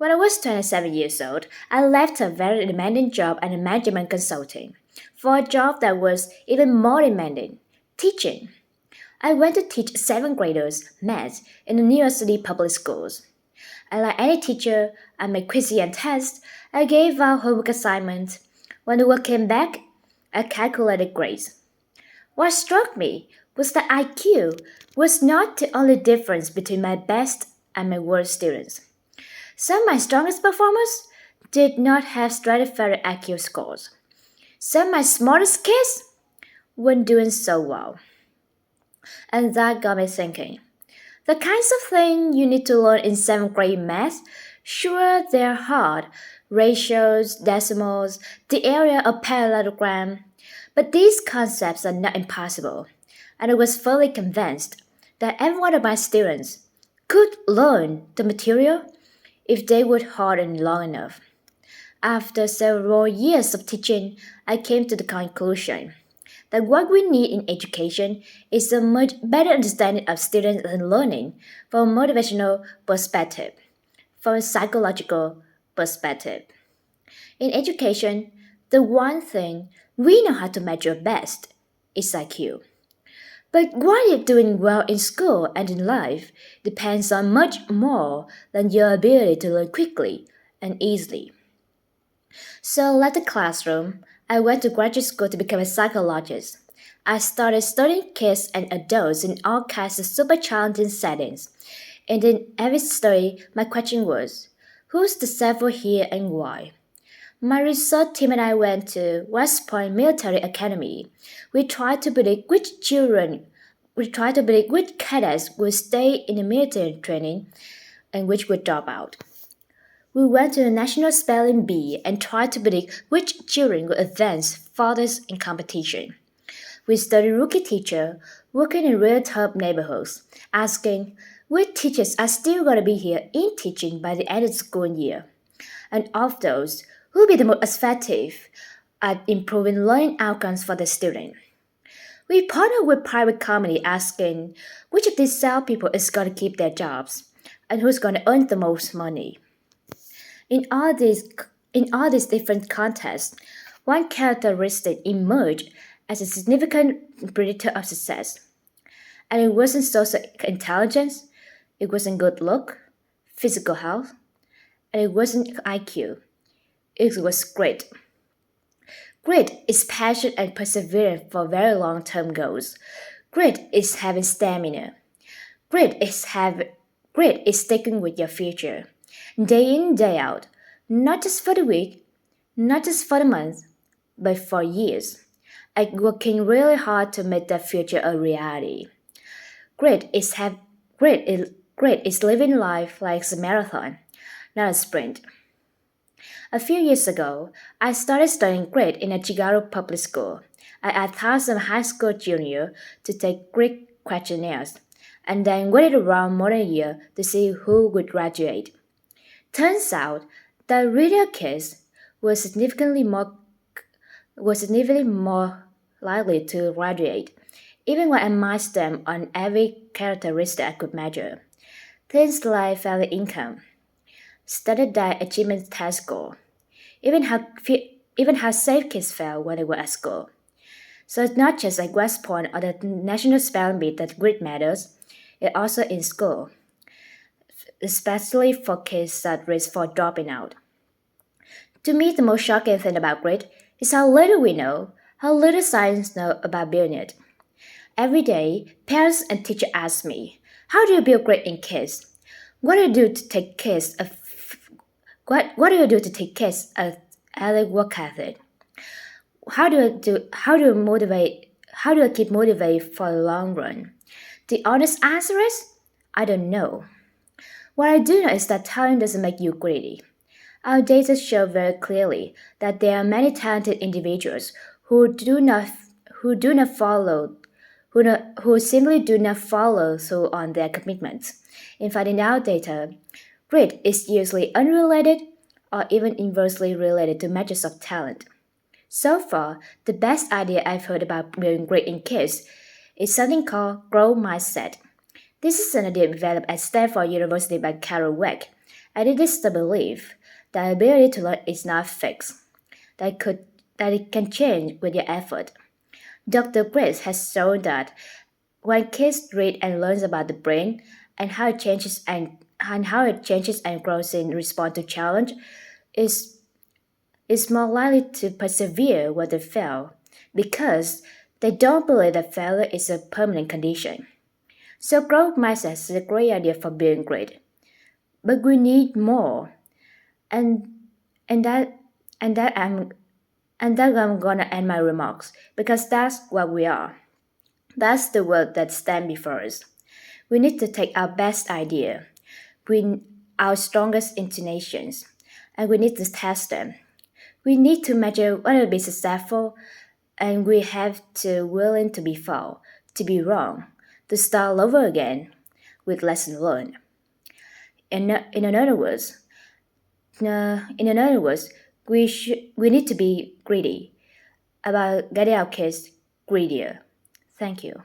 When I was 27 years old, I left a very demanding job at management consulting for a job that was even more demanding teaching. I went to teach 7th graders math in the New York City public schools. And like any teacher, I made quizzes and tests, I gave out homework assignments. When the work came back, I calculated grades. What struck me was that IQ was not the only difference between my best and my worst students. Some of my strongest performers did not have stratospheric IQ scores. Some of my smartest kids weren't doing so well. And that got me thinking. The kinds of things you need to learn in 7th grade math, sure, they're hard. Ratios, decimals, the area of parallelogram. But these concepts are not impossible. And I was fully convinced that every one of my students could learn the material if they worked hard and long enough. After several years of teaching, I came to the conclusion that what we need in education is a much better understanding of students and learning from a motivational perspective, from a psychological perspective. In education, the one thing we know how to measure best is IQ. But what you're doing well in school and in life depends on much more than your ability to learn quickly and easily. So, like the classroom, I went to graduate school to become a psychologist. I started studying kids and adults in all kinds of super challenging settings. And in every study, my question was, who's the devil here and why? My research team and I went to West Point Military Academy. We tried to predict which cadets would stay in the military training and which would drop out. We went to the National Spelling Bee and tried to predict which children would advance farthest in competition. We studied rookie teacher working in real tough neighborhoods, asking which teachers are still going to be here in teaching by the end of the school year. And of those, who will be the most effective at improving learning outcomes for the student. We partnered with private company asking which of these salespeople is going to keep their jobs and who's going to earn the most money. In all these different contests, one characteristic emerged as a significant predictor of success. And it wasn't social intelligence, it wasn't good look, physical health, and it wasn't IQ. It was grit. Grit is passion and perseverance for very long-term goals. Grit is having stamina. Grit is sticking with your future. Day in, day out. Not just for the week, not just for the month, but for years. And working really hard to make that future a reality. Grit is living life like a marathon, not a sprint. A few years ago, I started studying grit in a Chicago public school. I asked some high school junior to take grit questionnaires, and then waited around more than a year to see who would graduate. Turns out that reader kids were significantly more likely to graduate, even when I matched them on every characteristic I could measure. Things like family income, study diet achievement test score, even how safe kids felt when they were at school. So it's not just like West Point or the National Spelling Bee that grit matters, it also in school, especially for kids at risk for dropping out. To me, the most shocking thing about grit is how little we know, how little science know about building it. Every day, parents and teachers ask me, how do you build grit in kids? What do you do to take kids what do you do to take kids a work ethic? How do I keep motivated for the long run? The honest answer is I don't know. What I do know is that talent doesn't make you greedy. Our data show very clearly that there are many talented individuals who simply do not follow through on their commitments. In finding out data, grit is usually unrelated or even inversely related to measures of talent. So far, the best idea I've heard about building grit in kids is something called growth mindset. This is an idea developed at Stanford University by Carol Dweck, And it is the belief that the ability to learn is not fixed, that it can change with your effort. Dr. Grace has shown that when kids read and learn about the brain and how it changes and grows in response to challenge, is is more likely to persevere when they fail because they don't believe that failure is a permanent condition. So growth mindset is a great idea for being great, but we need more, and and that and that I'm and that I'm gonna end my remarks because that's what we are. That's the word that stands before us. We need to take our best idea, we our strongest intonations, and we need to test them. We need to measure whether to be successful, and we have to willing to be fall, to be wrong, to start over again with lesson learned. In other words, we need to be greedy about getting our kids greedier. Thank you.